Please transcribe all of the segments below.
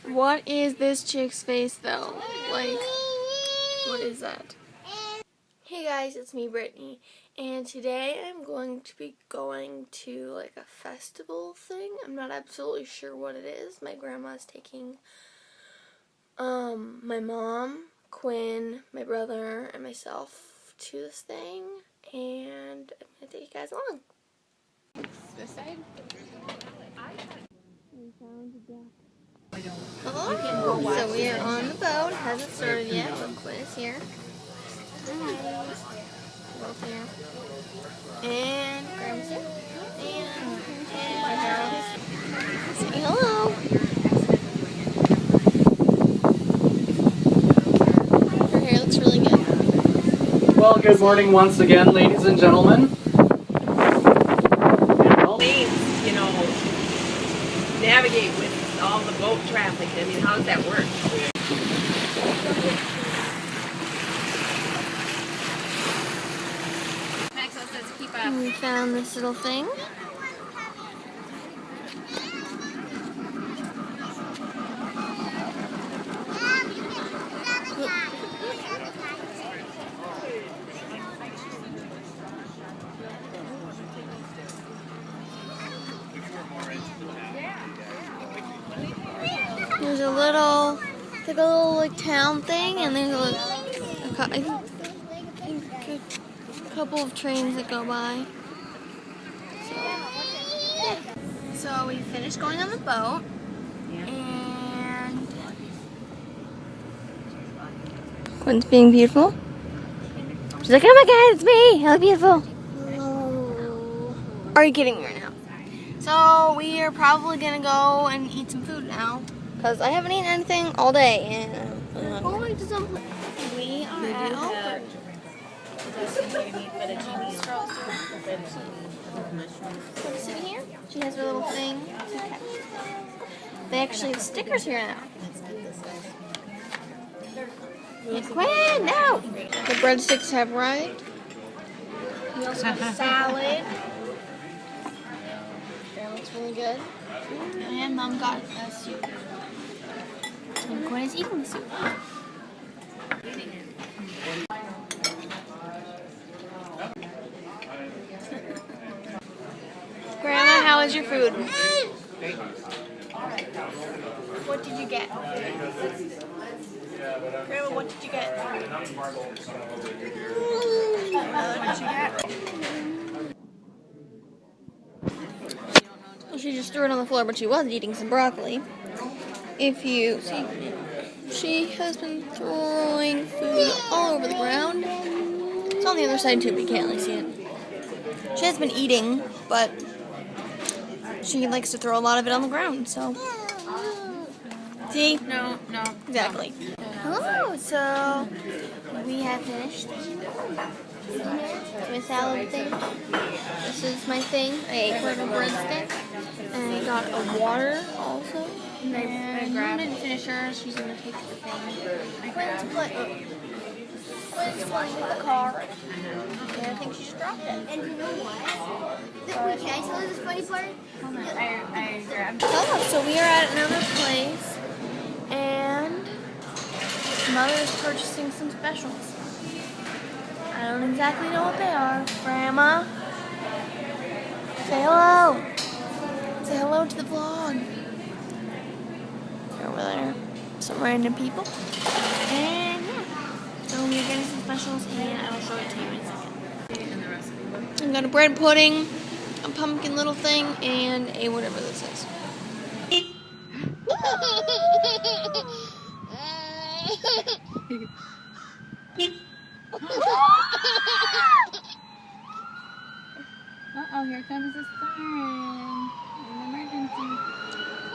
What is this chick's face though? Like, what is that? Hey guys, it's me, Brittany, and today I'm going to be going to like a festival thing. I'm not absolutely sure what it is. My grandma's taking my mom, Quinn, my brother, and myself to this thing, and I'm gonna take you guys along. This side? We found a duck. Hello. So we are on the boat. Hasn't started yet, but Quinn is here. Hi. Both here. And Grandma's here. And my house. Say hello. Her hair looks really good. Well, good morning once again, ladies and gentlemen. Please, navigate with all the boat traffic. I mean, how does that work? We found this little thing. There's a little, it's like a little like town thing, and there's a couple of trains that go by. So we finished going on the boat, and Quinn's being beautiful. She's like, "Oh my God, it's me! I look beautiful." Oh. Are you kidding me right now? So we are probably gonna go and eat some food now, because I haven't eaten anything all day, and we're going to some place. We are at Alfred. Sitting here, she has her little thing. They actually have stickers here now. Quinn, no! The breadsticks have arrived. We also have salad. That looks really good. And Mom got a soup. And Quinn is eating the soup. Grandma, how was your food? What did you get? Grandma, what did you get? What did you get? Well, she just threw it on the floor, but she was eating some broccoli. If you see, she has been throwing food all over the ground. It's on the other side too, but you can't really see it. She has been eating, but she likes to throw a lot of it on the ground, so. See? No. Exactly. Hello, so we have finished my salad thing. This is my thing. I ate one of a breadstick, and I got a water also. And Mom didn't finish hers. She's gonna take the thing. Quinn's playing with the car. And I think she just dropped it. And you know what? Wait, can I tell you this funny part? I grabbed it. Oh, so we are at another place, and Mother is purchasing some specials. I don't exactly know what they are. Grandma, say hello. Say hello to the vlog. They're over there, some random people. And yeah, so we're getting some specials, and I will show it to you in a second. I've got a bread pudding, a pumpkin little thing, and a whatever this is. Uh-oh, here comes the siren. An emergency.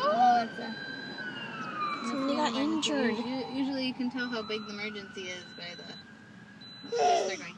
Oh, that's Somebody got injured. Usually you can tell how big the emergency is by the... They're going...